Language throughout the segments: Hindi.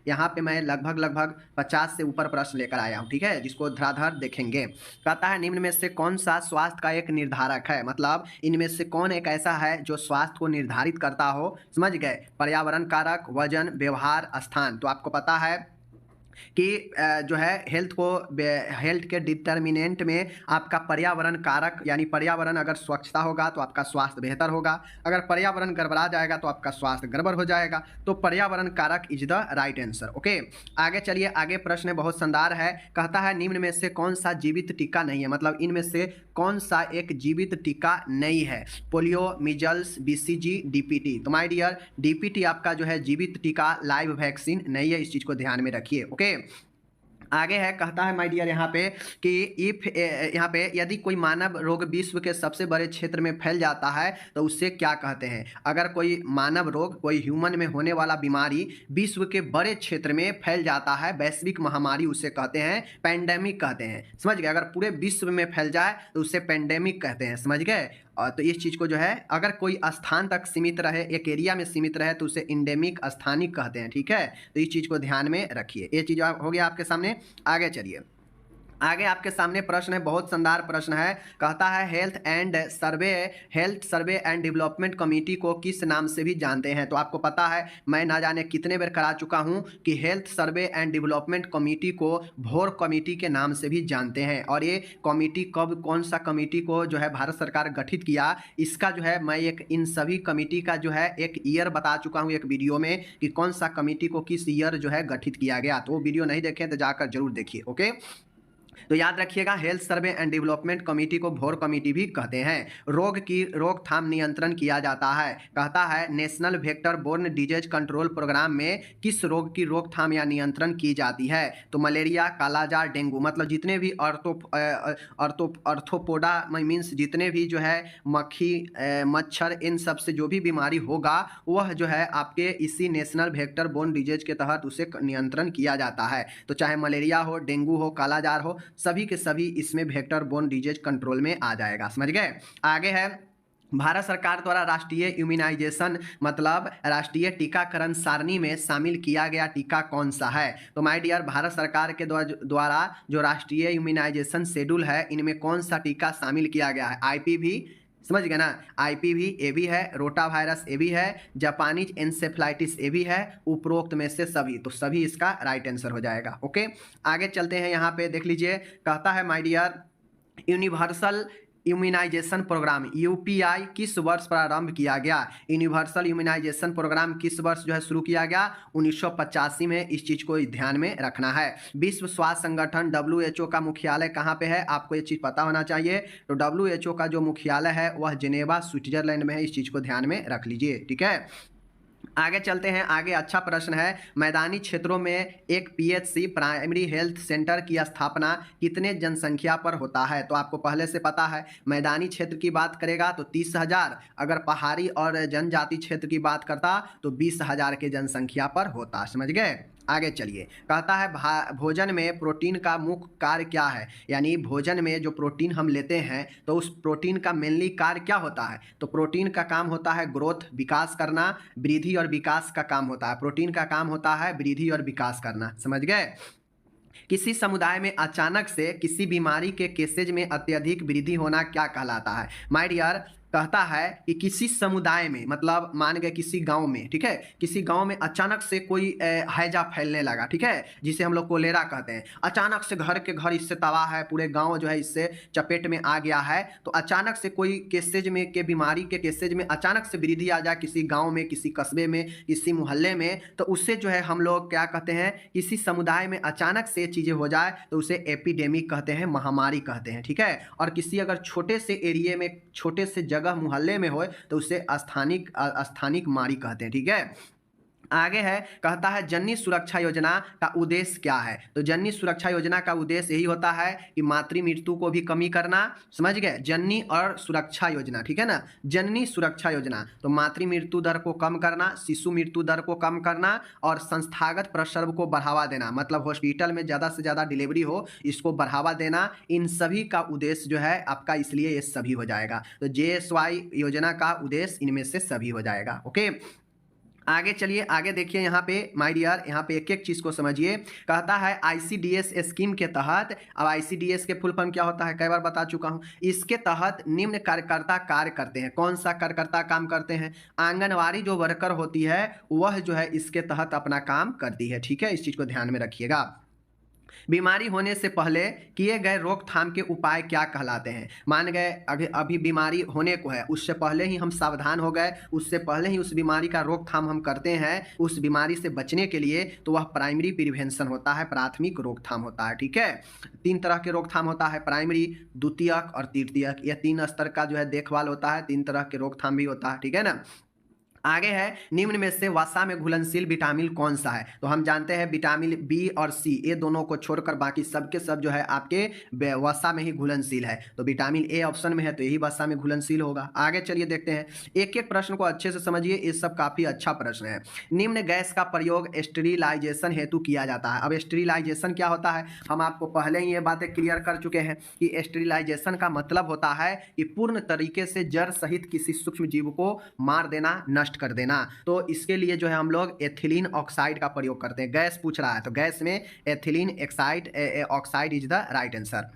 यहाँ पे मैं लगभग 50 से ऊपर प्रश्न लेकर आया हूँ, ठीक है, जिसको धराधर देखेंगे। कहता है निम्न में से कौन सा स्वास्थ्य का एक निर्धारक है, मतलब इनमें से कौन एक ऐसा है जो स्वास्थ्य को निर्धारित करता हो। समझ गए, पर्यावरण कारक, वजन, व्यवहार, स्थान। तो आपको पता है कि जो है हेल्थ के डिटर्मिनेंट में आपका पर्यावरण कारक, यानी पर्यावरण अगर स्वच्छता होगा तो आपका स्वास्थ्य बेहतर होगा, अगर पर्यावरण गड़बड़ा जाएगा तो आपका स्वास्थ्य गड़बड़ हो जाएगा। तो पर्यावरण कारक is the right answer. Okay, आगे चलिए, आगे प्रश्न बहुत शानदार है। कहता है निम्न में से कौन सा जीवित टीका नहीं है, मतलब इनमें से कौन सा एक जीवित टीका नहीं है। Polio, measles, BCG, DPT. तो माय डियर, डीपीटी आपका जो है जीवित टीका, लाइव वैक्सीन नहीं है, इस चीज को ध्यान में रखिए। ओके, आगे है, कहता है माय डियर यहाँ पे कि इफ यहाँ पे यदि कोई मानव रोग विश्व के सबसे बड़े क्षेत्र में फैल जाता है तो उससे क्या कहते हैं। अगर कोई मानव रोग, कोई ह्यूमन में होने वाला बीमारी विश्व के बड़े क्षेत्र में फैल जाता है, वैश्विक महामारी, उसे कहते हैं पैंडेमिक कहते हैं। समझ गए, अगर पूरे विश्व में फैल जाए तो उसे पैंडेमिक कहते हैं। समझ गए, तो इस चीज़ को जो है, अगर कोई स्थान तक सीमित रहे, एक एरिया में सीमित रहे, तो उसे इंडेमिक, स्थानिक कहते हैं। ठीक है, तो इस चीज़ को ध्यान में रखिए। ये चीज़ हो गया आपके सामने। आगे चलिए, आगे आपके सामने प्रश्न है, बहुत शानदार प्रश्न है। कहता है health survey and development committee को किस नाम से भी जानते हैं। तो आपको पता है, मैं ना जाने कितने बार करा चुका हूं कि health survey and development committee को भोर कमेटी के नाम से भी जानते हैं। और ये कमेटी कब, कौन सा कमेटी को जो है भारत सरकार गठित किया, इसका जो है मैं इन सभी कमेटी का जो है एक ईयर बता चुका हूँ एक वीडियो में, कि कौन सा कमेटी को किस ईयर जो है गठित किया गया। तो वो वीडियो नहीं देखें तो जाकर जरूर देखिए। ओके, तो याद रखिएगा, health survey and development committee को भोर कमेटी भी कहते हैं। रोग की रोकथाम नियंत्रण किया जाता है। कहता है national vector borne disease control program में किस रोग की रोकथाम या नियंत्रण की जाती है। तो मलेरिया, कालाजार, डेंगू, मतलब जितने भी अर्थोपोडा मीन्स जितने भी जो है मक्खी, मच्छर, इन सब से जो भी बीमारी होगा वह जो है आपके इसी नेशनल वेक्टर बोर्न डिजीज के तहत उसे नियंत्रण किया जाता है। तो चाहे मलेरिया हो, डेंगू हो, कालाजार हो, सभी के सभी इसमें वेक्टर बोर्न डिजीज कंट्रोल में आ जाएगा। समझ गए, आगे है, भारत सरकार द्वारा राष्ट्रीय इम्यूनाइजेशन, मतलब राष्ट्रीय टीकाकरण सारणी में शामिल किया गया टीका कौन सा है। तो माय डियर, भारत सरकार के द्वारा जो राष्ट्रीय इम्यूनाइजेशन शेड्यूल है, इनमें कौन सा टीका शामिल किया गया है। आईपीवी, समझ गए ना, आईपीवी ए भी है, रोटा वायरस ए भी है, जापानीज एन्सेफ्लाइटिस ए भी है, उपरोक्त में से सभी। तो सभी इसका राइट आंसर हो जाएगा। ओके, आगे चलते हैं, यहाँ पे देख लीजिए। कहता है my dear, universal immunization program UPI किस वर्ष प्रारंभ किया गया। यूनिवर्सल इम्यूनाइजेशन प्रोग्राम किस वर्ष जो है शुरू किया गया, 1985 में। इस चीज को ध्यान में रखना है। विश्व स्वास्थ्य संगठन WHO का मुख्यालय कहाँ पे है, आपको ये चीज पता होना चाहिए। तो WHO का जो मुख्यालय है वह जिनेवा, स्विट्जरलैंड में है। इस चीज को ध्यान में रख लीजिए। ठीक है, आगे चलते हैं। आगे अच्छा प्रश्न है, मैदानी क्षेत्रों में एक PHC प्राइमरी हेल्थ सेंटर की स्थापना कितने जनसंख्या पर होता है। तो आपको पहले से पता है, मैदानी क्षेत्र की बात करेगा तो 30,000, अगर पहाड़ी और जनजाति क्षेत्र की बात करता तो 20,000 के जनसंख्या पर होता। समझ गए, आगे चलिए। कहता है भोजन में प्रोटीन का मुख्य कार्य क्या है, यानी भोजन में जो प्रोटीन हम लेते हैं तो उस प्रोटीन का मेनली कार्य क्या होता है। तो प्रोटीन का काम होता है ग्रोथ, विकास करना, वृद्धि और विकास का काम होता है। प्रोटीन का काम होता है वृद्धि और विकास करना। समझ गए, किसी समुदाय में अचानक से किसी बीमारी के केसेज में अत्यधिक वृद्धि होना क्या कहलाता है। माय डियर, कहता है कि किसी समुदाय में, मतलब मान गए किसी गांव में, ठीक है, किसी गांव में अचानक से कोई हैजा फैलने लगा, ठीक है, जिसे हम लोग कोलेरा कहते हैं। अचानक से घर के घर इससे तबाह है, पूरे गांव जो है इससे चपेट में आ गया है। तो अचानक से कोई केसेज में के बीमारी के केसेज में अचानक से वृद्धि आ जाए किसी गाँव में, किसी कस्बे में, किसी मोहल्ले में, तो उससे जो है हम लोग क्या कहते हैं, किसी समुदाय में अचानक से चीज़ें हो जाए तो उसे एपिडेमिक कहते हैं, महामारी कहते हैं। ठीक है, और किसी अगर छोटे से एरिया में, छोटे से जगह मोहल्ले में हो तो उसे स्थानिक मारी कहते हैं। ठीक है, आगे है, कहता है जननी सुरक्षा योजना का उद्देश्य क्या है। तो जननी सुरक्षा योजना का उद्देश्य यही होता है कि मातृ मृत्यु को भी कमी करना। समझ गए, जननी और सुरक्षा योजना, ठीक है ना, जननी सुरक्षा योजना, तो मातृ मृत्यु दर को कम करना, शिशु मृत्यु दर को कम करना और संस्थागत प्रसव को बढ़ावा देना, मतलब हॉस्पिटल में ज़्यादा से ज़्यादा डिलीवरी हो, इसको बढ़ावा देना। इन सभी का उद्देश्य जो है आपका, इसलिए ये सभी हो जाएगा। तो JSY योजना का उद्देश्य इनमें से सभी हो जाएगा। ओके, आगे चलिए, आगे देखिए यहाँ पे माय डियर, यहाँ पे एक एक चीज़ को समझिए। कहता है आईसीडीएस स्कीम के तहत, अब आईसीडीएस के फुल फॉर्म क्या होता है कई बार बता चुका हूँ। इसके तहत निम्न कार्यकर्ता कार्य करते हैं। कौन सा कार्यकर्ता काम करते हैं? आंगनवाड़ी जो वर्कर होती है वह जो है इसके तहत अपना काम करती है। ठीक है, इस चीज़ को ध्यान में रखिएगा। बीमारी होने से पहले किए गए रोकथाम के उपाय क्या कहलाते हैं? मान गए अभी बीमारी होने को है, उससे पहले ही हम सावधान हो गए, उससे पहले ही उस बीमारी का रोकथाम हम करते हैं उस बीमारी से बचने के लिए, तो वह प्राइमरी प्रिवेंशन होता है, प्राथमिक रोकथाम होता है। ठीक है, 3 तरह के रोकथाम होता है, प्राइमरी, द्वितीयक और तृतीयक। यह 3 स्तर का जो है देखभाल होता है, 3 तरह के रोकथाम भी होता है। ठीक है ना। आगे है, निम्न में से वसा में घुलनशील विटामिन कौन सा है? तो हम जानते हैं विटामिन बी और सी, ये दोनों को छोड़कर बाकी सब के सब जो है आपके वसा में ही घुलनशील है। तो विटामिन ए ऑप्शन में है तो यही वसा में घुलनशील होगा। आगे चलिए देखते हैं, एक एक प्रश्न को अच्छे से समझिए, ये सब काफी अच्छा प्रश्न है। निम्न गैस का प्रयोग स्टेरिलाइजेशन हेतु किया जाता है। अब स्टेरिलाइजेशन क्या होता है? हम आपको पहले ही ये बातें क्लियर कर चुके हैं कि स्टेरिलाइजेशन का मतलब होता है कि पूर्ण तरीके से जड़ सहित किसी सूक्ष्म जीव को मार देना, नष्ट कर देना। तो इसके लिए जो है हम लोग एथिलीन ऑक्साइड का प्रयोग करते हैं। गैस पूछ रहा है तो गैस में ethylene oxide is the right answer.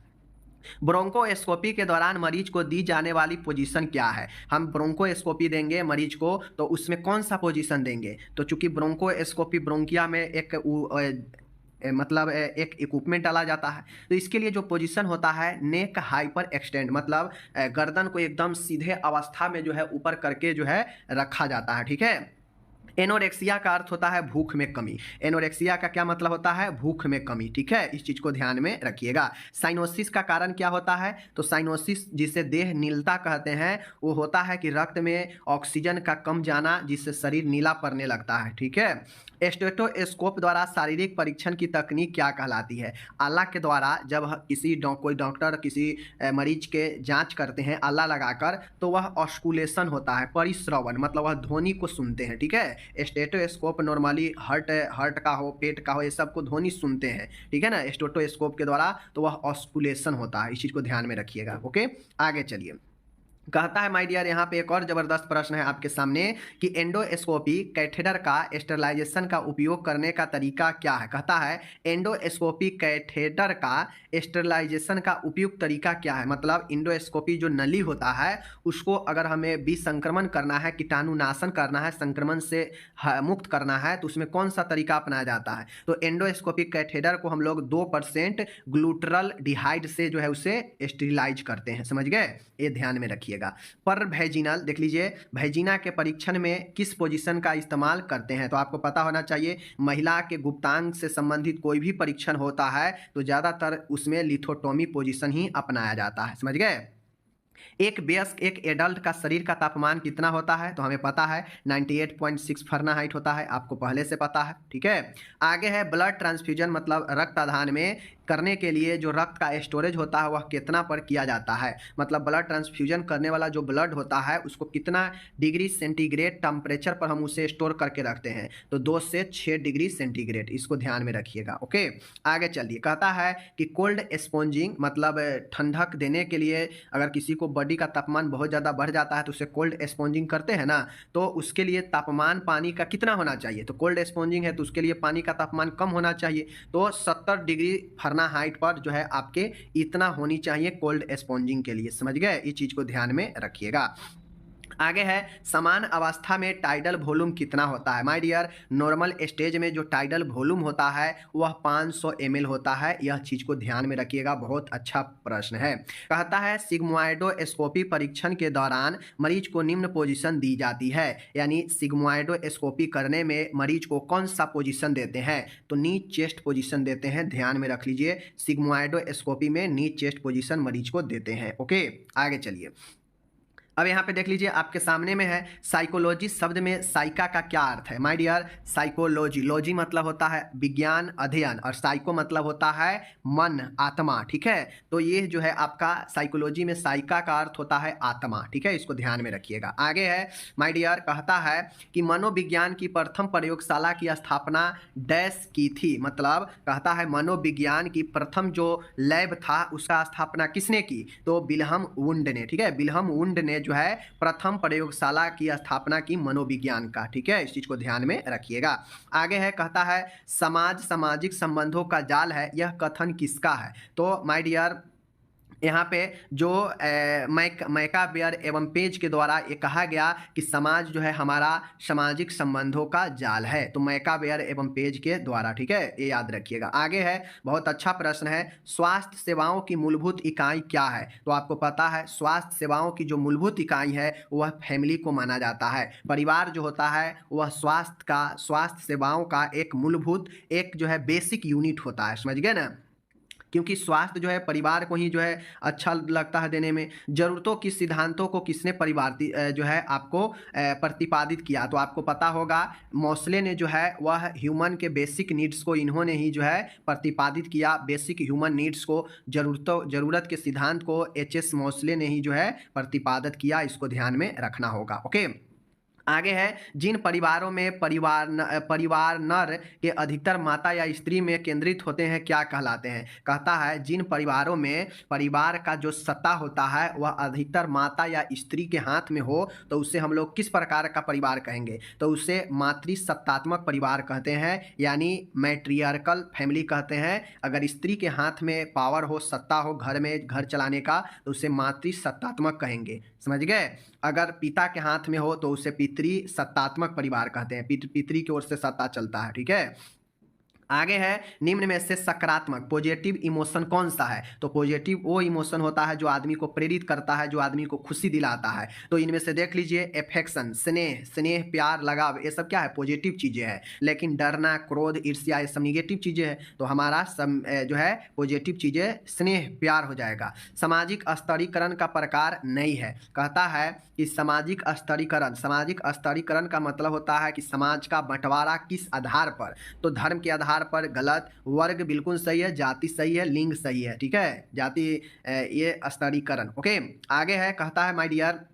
Bronchoscopy के दौरान मरीज को दी जाने वाली पोजीशन क्या है? हम ब्रोंकोस्कोपी देंगे मरीज को तो उसमें कौन सा पोजीशन देंगे? तो चूंकि ब्रोंकोस्कोपी ब्रोंकिया में मतलब एक इक्विपमेंट डाला जाता है, तो इसके लिए जो पोजीशन होता है नेक हाइपर एक्सटेंड, मतलब गर्दन को एकदम सीधे अवस्था में जो है ऊपर करके जो है रखा जाता है। ठीक है। एनोरेक्सिया का अर्थ होता है भूख में कमी। एनोरेक्सिया का क्या मतलब होता है? भूख में कमी। ठीक है, इस चीज को ध्यान में रखिएगा। साइनोसिस का कारण क्या होता है? तो साइनोसिस जिसे देह नीलता कहते हैं, वो होता है कि रक्त में ऑक्सीजन का कम जाना जिससे शरीर नीला पड़ने लगता है। ठीक है। स्टेथोस्कोप द्वारा शारीरिक परीक्षण की तकनीक क्या कहलाती है? आला के द्वारा जब कोई डॉक्टर किसी मरीज के जांच करते हैं आला लगाकर, तो वह ऑस्कुलेशन होता है, परिश्रवण, मतलब वह ध्वनि को सुनते हैं। ठीक है। स्टेथोस्कोप नॉर्मली हार्ट का हो, पेट का हो, ये सब को ध्वनि सुनते हैं। ठीक है ना। स्टेथोस्कोप के द्वारा तो वह ऑस्कुलेशन होता है, इस चीज को ध्यान में रखिएगा। ओके, आगे चलिए। कहता है माय डियर, यहाँ पे एक और जबरदस्त प्रश्न है आपके सामने कि एंडोस्कोपी कैथेटर का स्टेरलाइजेशन का उपयोग करने का तरीका क्या है? कहता है एंडोस्कोपी कैथेटर का स्टेरलाइजेशन का उपयुक्त तरीका क्या है? मतलब एंडोस्कोपी जो नली होता है उसको अगर हमें विसंक्रमण करना है, कीटाणुनाशन करना है, संक्रमण से मुक्त करना है, तो उसमें कौन सा तरीका अपनाया जाता है? तो एंडोस्कोपिक कैथेटर को हम लोग 2% ग्लूटरल डिहाइड से जो है उसे स्टेरिलाइज करते हैं। समझ गए? ये ध्यान में रखिए। पर वैजिनल देख लीजिए, वैजिना के परीक्षण में किस पोजीशन का इस्तेमाल करते हैं? तो आपको पता होना चाहिए, महिला के गुप्तांग से संबंधित कोई भी परीक्षण होता है तो ज्यादातर उसमें लिथोटोमी पोजीशन ही अपनाया जाता है। समझ गए? एक वयस्क, एक एडल्ट का शरीर का तापमान कितना होता है? तो हमें पता है 98.6 फ़ारेनहाइट होता है, आपको पहले से पता है। ठीक है। आगे है ब्लड ट्रांसफ्यूजन, मतलब रक्त आदान में करने के लिए जो रक्त का स्टोरेज होता है वह कितना पर किया जाता है? मतलब ब्लड ट्रांसफ्यूजन करने वाला जो ब्लड होता है उसको कितना डिग्री सेंटीग्रेड टेम्परेचर पर हम उसे स्टोर करके रखते हैं? तो 2 से 6 डिग्री सेंटीग्रेड, इसको ध्यान में रखिएगा। ओके, आगे चलिए। कहता है कि कोल्ड स्पॉन्जिंग, मतलब ठंडक देने के लिए अगर किसी को बॉडी का तापमान बहुत ज़्यादा बढ़ जाता है तो उसे कोल्ड स्पॉन्जिंग करते हैं ना, तो उसके लिए तापमान पानी का कितना होना चाहिए? तो कोल्ड स्पॉन्जिंग है तो उसके लिए पानी का तापमान कम होना चाहिए, तो 70 डिग्री फ़ारेनहाइट पर जो है आपके इतना होनी चाहिए कोल्ड स्पॉन्जिंग के लिए। समझ गए? इस चीज़ को ध्यान में रखिएगा। आगे है समान अवस्था में टाइडल वॉल्यूम कितना होता है? माय डियर, नॉर्मल स्टेज में जो टाइडल वॉल्यूम होता है वह 500 ml होता है। यह चीज को ध्यान में रखिएगा, बहुत अच्छा प्रश्न है। कहता है सिग्मोइडोस्कोपी परीक्षण के दौरान मरीज को निम्न पोजीशन दी जाती है, यानी सिग्मोइडोस्कोपी करने में मरीज को कौन सा पोजीशन देते हैं? तो नी चेस्ट पोजीशन देते हैं। ध्यान में रख लीजिए, सिग्मोइडोस्कोपी में नी चेस्ट पोजीशन मरीज को देते हैं। ओके, आगे चलिए। अब यहाँ पे देख लीजिए आपके सामने में है साइकोलॉजी शब्द में साइका का क्या अर्थ है? माय डियर, साइकोलॉजी, लॉजी मतलब होता है विज्ञान, अध्ययन, और साइको मतलब होता है मन, आत्मा। ठीक है, तो ये जो है आपका साइकोलॉजी में साइका का अर्थ होता है आत्मा। ठीक है, इसको ध्यान में रखिएगा। आगे है माय डियर, कहता है कि मनोविज्ञान की प्रथम प्रयोगशाला की स्थापना डैश की थी। मतलब कहता है मनोविज्ञान की प्रथम जो लैब था उसका स्थापना किसने की? तो विल्हम वुंड ने। ठीक है, विल्हम वुंड ने जो है प्रथम प्रयोगशाला की स्थापना की मनोविज्ञान का। ठीक है, इस चीज को ध्यान में रखिएगा। आगे है, कहता है समाज सामाजिक संबंधों का जाल है, यह कथन किसका है? तो माय डियर यहाँ पे जो मैकावेयर एवं पेज के द्वारा ये कहा गया कि समाज जो है हमारा सामाजिक संबंधों का जाल है, तो मैकावेयर एवं पेज के द्वारा। ठीक है, ये याद रखिएगा। आगे है, बहुत अच्छा प्रश्न है, स्वास्थ्य सेवाओं की मूलभूत इकाई क्या है? तो आपको पता है स्वास्थ्य सेवाओं की जो मूलभूत इकाई है वह फैमिली को माना जाता है। परिवार जो होता है वह स्वास्थ्य सेवाओं का एक मूलभूत, एक जो है बेसिक यूनिट होता है, समझ गए ना? क्योंकि स्वास्थ्य जो है परिवार को ही जो है अच्छा लगता है देने में। जरूरतों की सिद्धांतों को किसने जो है आपको प्रतिपादित किया? तो आपको पता होगा मोस्ले ने जो है वह ह्यूमन के बेसिक नीड्स को इन्होंने ही जो है प्रतिपादित किया। बेसिक ह्यूमन नीड्स को, जरूरत के सिद्धांत को एच.एस. मोस्ले ने ही जो है प्रतिपादित किया। इसको ध्यान में रखना होगा। ओके, आगे है, जिन परिवारों में परिवार नर के अधिकतर माता या स्त्री में केंद्रित होते हैं क्या कहलाते हैं? कहता है जिन परिवारों में परिवार का जो सत्ता होता है वह अधिकतर माता या स्त्री के हाथ में हो तो उसे हम लोग किस प्रकार का परिवार कहेंगे? तो उसे मातृसत्तात्मक परिवार कहते हैं, यानी मैट्रियार्कल फैमिली कहते हैं। अगर स्त्री के हाथ में पावर हो, सत्ता हो घर में, घर चलाने का, तो उसे मातृसत्तात्मक कहेंगे, समझ गए? अगर पिता के हाथ में हो तो उसे पितृ सत्तात्मक परिवार कहते हैं, पितृ की ओर से सत्ता चलता है। ठीक है, आगे है, निम्न में से सकारात्मक पॉजिटिव इमोशन कौन सा है? तो पॉजिटिव वो इमोशन होता है जो आदमी को प्रेरित करता है, जो आदमी को खुशी दिलाता है। तो इनमें से देख लीजिए, एफेक्शन, स्नेह, प्यार, लगाव, ये सब क्या है? पॉजिटिव चीजें हैं। लेकिन डरना, क्रोध, ईर्ष्या, ये सब निगेटिव चीजें हैं। तो हमारा जो है पॉजिटिव चीजें स्नेह, प्यार हो जाएगा। सामाजिक स्तरीकरण का प्रकार नहीं है। कहता है कि सामाजिक स्तरीकरण का मतलब होता है कि समाज का बंटवारा किस आधार पर? तो धर्म के आधार पर गलत, वर्ग बिल्कुल सही है, जाति सही है, लिंग सही है। ठीक है, जाति ये स्तरीकरण। ओके, आगे है, कहता है माय डियर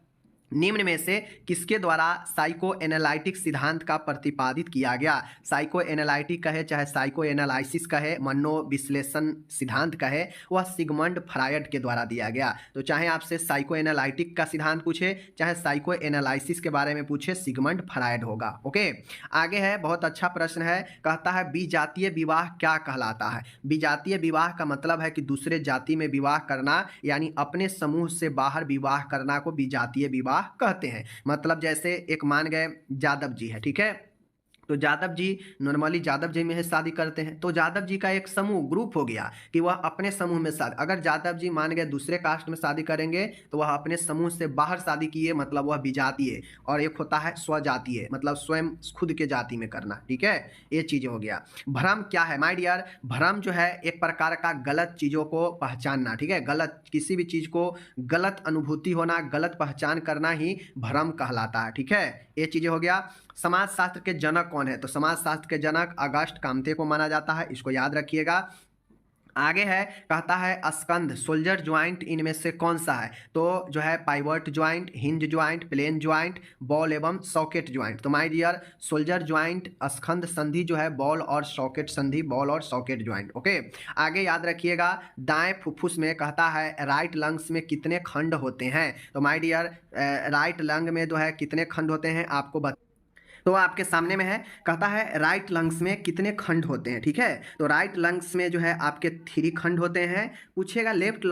निम्न में से किसके द्वारा साइको एनालिटिक सिद्धांत का प्रतिपादित किया गया? साइको एनालिटिक कहे चाहे साइको एनालिसिस कहे, मनोविश्लेषण सिद्धांत कहे, वह सिगमंड फ्रायड के द्वारा दिया गया। तो चाहे आपसे साइको एनालिटिक का सिद्धांत पूछे चाहे साइको एनालिसिस के बारे में पूछे, सिगमंड फ्रायड होगा। ओके, आगे है, बहुत अच्छा प्रश्न है, कहता है विजातीय विवाह क्या कहलाता है? विजातीय विवाह का मतलब है कि दूसरे जाति में विवाह करना, यानी अपने समूह से बाहर विवाह करना को विजातीय विवाह कहते हैं। मतलब जैसे एक मान गए यादव जी है, ठीक है, तो यादव जी नॉर्मली यादव जी में शादी करते हैं, तो यादव जी का एक समूह, ग्रुप हो गया कि वह अपने समूह में शादी, अगर यादव जी मान गए दूसरे कास्ट में शादी करेंगे तो वह अपने समूह से बाहर शादी किए, मतलब वह विजातीय। और एक होता है स्वजातीय, मतलब स्वयं खुद के जाति में करना। ठीक है, ये चीजें हो गया। भ्रम क्या है माय डियर? भ्रम जो है एक प्रकार का गलत चीजों को पहचानना। ठीक है, गलत किसी भी चीज को गलत अनुभूति होना, गलत पहचान करना ही भ्रम कहलाता है। ठीक है, ये चीजें हो गया। समाजशास्त्र के जनक कौन है? तो समाजशास्त्र के जनक अगस्ट काम्ते को माना जाता है, इसको याद रखिएगा। आगे है, कहता है स्कंध सोल्जर ज्वाइंट इनमें से कौन सा है? तो जो है pivot joint, hinge joint, plane joint, ball एवं सॉकेट ज्वाइंट। तो माय डियर सोल्जर ज्वाइंट, स्कंध संधि जो है बॉल और सॉकेट संधि, बॉल और सॉकेट ज्वाइंट। ओके, आगे याद रखिएगा, दाएं फुफ्फुस में कहता है राइट लंग्स में कितने खंड होते हैं? तो माय डियर राइट लंग में जो है कितने खंड होते हैं आपको तो आपके सामने में है, कहता है राइट लंग्स में कितने खंड होते हैं। ठीक है, तो राइट लंग्स में जो है आपके 3 खंड होते हैं। पूछेगा लेफ्ट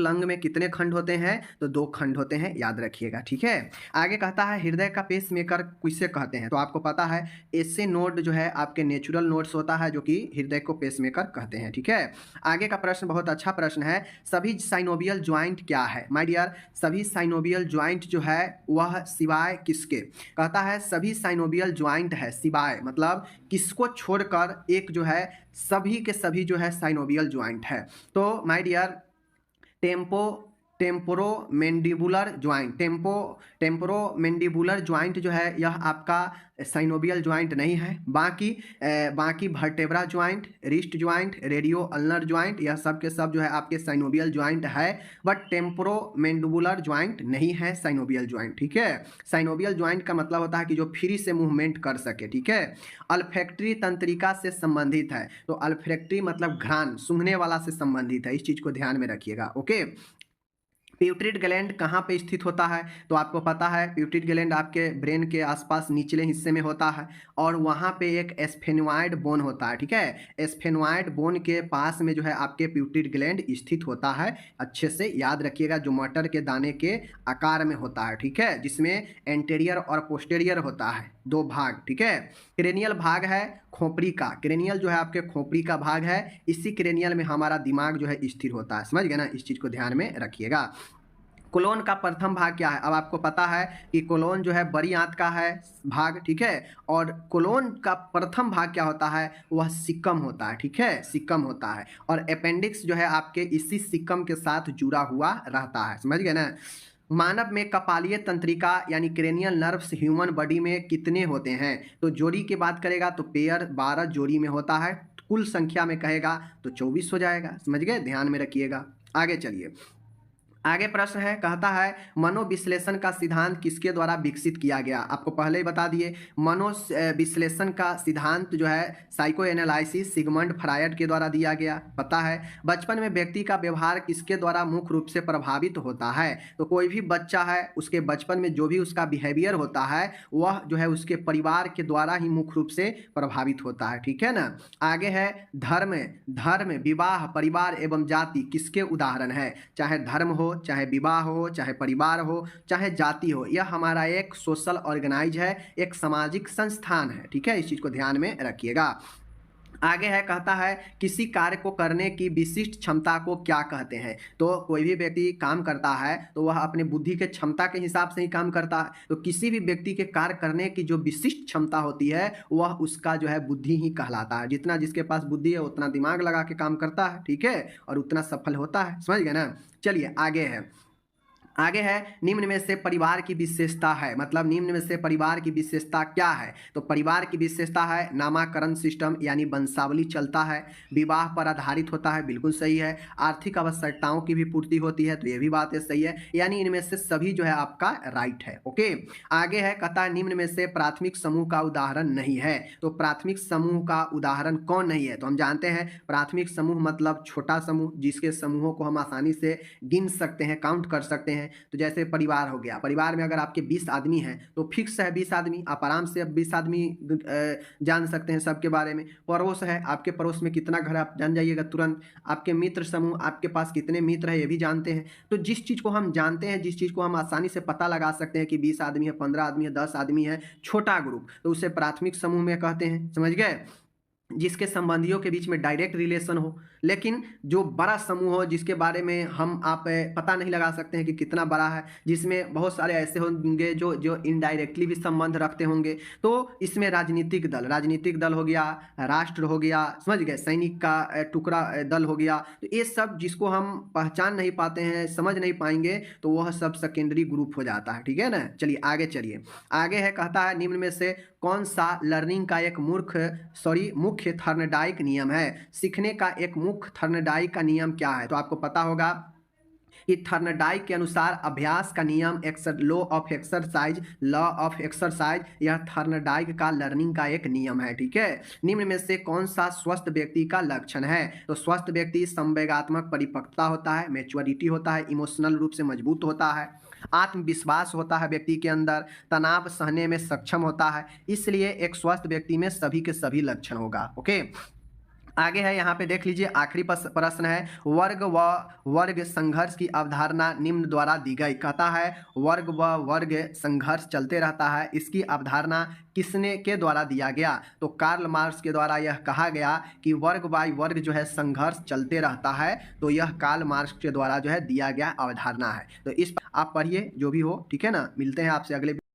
लंग में कितने खंड होते हैं? तो 2 खंड होते हैं, याद रखिएगा। ठीक है, आगे कहता है हृदय का पेस मेकर किसे कहते हैं? तो आपको पता है एसे नोड जो है आपके नेचुरल नोड्स होता है जो कि हृदय को पेस मेकर कहते हैं। ठीक है, आगे का प्रश्न बहुत अच्छा प्रश्न है, सभी साइनोवियल ज्वाइंट क्या है? माय डियर सभी साइनोवियल ज्वाइंट जो है वह सिवाय किसके? कहता है सभी साइनोवियल ज्वाइंट है सिवाय, मतलब किसको छोड़कर एक जो है सभी के सभी जो है साइनोवियल ज्वाइंट है। तो माय डियर टेम्पोरोमेंडिबुलर ज्वाइंट जो है यह आपका साइनोवियल ज्वाइंट नहीं है। बाकी vertebra joint, wrist joint, radio ulnar joint, यह सब के सब जो है आपके साइनोवियल ज्वाइंट है, बट टेम्पोरोमेंडिबुलर ज्वाइंट नहीं है साइनोवियल ज्वाइंट। ठीक है, साइनोवियल ज्वाइंट का मतलब होता है कि जो फ्री से मूवमेंट कर सके। ठीक है, अल्फैक्टरी तंत्रिका से संबंधित है, तो अल्फैक्टरी मतलब घ्राण, सूंघने वाला से संबंधित है, इस चीज को ध्यान में रखिएगा। ओके, प्यूटरिड ग्लैंड कहाँ पे स्थित होता है? तो आपको पता है प्यूटरिड ग्लैंड आपके ब्रेन के आसपास निचले हिस्से में होता है और वहाँ पे एक एस्फेनॉइड बोन होता है, ठीक है। एस्फेनॉइड बोन के पास में जो है आपके प्यूटरिड ग्लैंड स्थित होता है। अच्छे से याद रखिएगा, जो मटर के दाने के आकार में होता है, ठीक है, जिसमें एंटेरियर और पोस्टेरियर होता है, दो भाग, ठीक है। क्रेनियल भाग है खोपड़ी का, क्रेनियल जो है आपके खोपड़ी का भाग है। इसी क्रेनियल में हमारा दिमाग जो है स्थिर होता है, समझ गए ना, इस चीज़ को ध्यान में रखिएगा। कोलोन का प्रथम भाग क्या है? अब आपको पता है कि कोलोन जो है बड़ी आंत का है भाग, ठीक है, और कोलोन का प्रथम भाग क्या होता है? वह सिक्कम होता है, ठीक है, सिक्कम होता है। और अपेंडिक्स जो है आपके इसी सिक्कम के साथ जुड़ा हुआ रहता है, समझ गए ना। मानव में कपालीय तंत्रिका यानी क्रेनियल नर्व्स ह्यूमन बॉडी में कितने होते हैं? तो जोड़ी की बात करेगा तो पेयर 12 जोड़ी में होता है। कुल संख्या में कहेगा तो 24 हो जाएगा, समझ गए, ध्यान में रखिएगा। आगे चलिए, आगे प्रश्न है, कहता है मनोविश्लेषण का सिद्धांत किसके द्वारा विकसित किया गया? आपको पहले ही बता दिए, मनोविश्लेषण का सिद्धांत जो है साइको एनालिसिस सिगमंड फ्रायड के द्वारा दिया गया, पता है। बचपन में व्यक्ति का व्यवहार किसके द्वारा मुख्य रूप से प्रभावित होता है? तो कोई भी बच्चा है उसके बचपन में जो भी उसका बिहेवियर होता है वह जो है उसके परिवार के द्वारा ही मुख्य रूप से प्रभावित होता है, ठीक है ना। आगे है धर्म, धर्म, विवाह, परिवार एवं जाति किसके उदाहरण है? चाहे धर्म हो, चाहे विवाह हो, चाहे परिवार हो, चाहे जाति हो, यह हमारा एक सोशल ऑर्गेनाइज है, एक सामाजिक संस्थान है, ठीक है, इस चीज को ध्यान में रखिएगा। आगे है, कहता है किसी कार्य को करने की विशिष्ट क्षमता को क्या कहते हैं? तो कोई भी व्यक्ति काम करता है तो वह अपने बुद्धि के क्षमता के हिसाब से ही काम करता है। तो किसी भी व्यक्ति के कार्य करने की जो विशिष्ट क्षमता होती है वह उसका जो है बुद्धि ही कहलाता है। जितना जिसके पास बुद्धि है उतना दिमाग लगा के काम करता है, ठीक है, और उतना सफल होता है, समझ गए ना। चलिए आगे है, आगे है निम्न में से परिवार की विशेषता है, मतलब निम्न में से परिवार की विशेषता क्या है? तो परिवार की विशेषता है नामकरण सिस्टम यानी वंशावली चलता है, विवाह पर आधारित होता है, बिल्कुल सही है, आर्थिक आवश्यकताओं की भी पूर्ति होती है, तो ये भी बात है सही है, यानी इनमें से सभी जो है आपका राइट है। ओके, आगे है, कहता है निम्न में से प्राथमिक समूह का उदाहरण नहीं है। तो प्राथमिक समूह का उदाहरण कौन नहीं है? तो हम जानते हैं प्राथमिक समूह मतलब छोटा समूह, जिसके समूहों को हम आसानी से गिन सकते हैं, काउंट कर सकते हैं। तो जैसे परिवार हो गया, परिवार में अगर आपके 20 आदमी हैं तो फिक्स है 20 आदमी, आप आराम से अब 20 आदमी जान सकते हैं सबके बारे में। पड़ोस है, आपके पड़ोस में कितना घर आप जान जाइएगा तुरंत। आपके मित्र समूह, आपके पास कितने मित्र हैं ये भी जानते हैं। तो जिस चीज़ को हम जानते हैं, जिस चीज़ को हम आसानी से पता लगा सकते हैं कि 20 आदमी है, 15 आदमी है, 10 आदमी है, छोटा ग्रुप, तो उसे प्राथमिक समूह में कहते हैं, समझ गए, जिसके संबंधियों के बीच में डायरेक्ट रिलेशन हो। लेकिन जो बड़ा समूह हो जिसके बारे में हम आप पता नहीं लगा सकते हैं कि कितना बड़ा है, जिसमें बहुत सारे ऐसे होंगे जो जो इनडायरेक्टली भी संबंध रखते होंगे, तो इसमें राजनीतिक दल हो गया, राष्ट्र हो गया, समझ गए, सैनिक का टुकड़ा दल हो गया, तो ये सब जिसको हम पहचान नहीं पाते हैं, समझ नहीं पाएंगे, तो वह सब सेकेंडरी ग्रुप हो जाता है, ठीक है ना। चलिए आगे चलिए, आगे है, कहता है निम्न में से कौन सा लर्निंग का एक मुख्य थर्नडाइक नियम है? सीखने का एक मुख्य थर्नडाइक का नियम क्या है? तो आपको पता होगा कि थर्नडाइक के अनुसार अभ्यास का नियम, लॉ ऑफ एक्सरसाइज, यह थर्नडाइक का लर्निंग का एक नियम है, ठीक है। निम्न में से कौन सा स्वस्थ व्यक्ति का लक्षण है? तो स्वस्थ व्यक्ति संवेगात्मक परिपक्वता होता है, मैच्योरिटी होता है, इमोशनल रूप से मजबूत होता है, आत्मविश्वास होता है व्यक्ति के अंदर, तनाव सहने में सक्षम होता है। इसलिए एक स्वस्थ व्यक्ति में सभी के सभी लक्षण होगा। ओके, आगे है, यहाँ पे देख लीजिए, आखिरी प्रश्न है, वर्ग व वर्ग संघर्ष की अवधारणा निम्न द्वारा दी गई। कहता है वर्ग व वर्ग संघर्ष चलते रहता है, इसकी अवधारणा किसने के द्वारा दिया गया? तो कार्ल मार्क्स के द्वारा यह कहा गया कि वर्ग बाय वर्ग जो है संघर्ष चलते रहता है, तो यह कार्ल मार्क्स के द्वारा जो है दिया गया अवधारणा है। तो इस आप पढ़िए जो भी हो, ठीक है ना। मिलते हैं आपसे अगले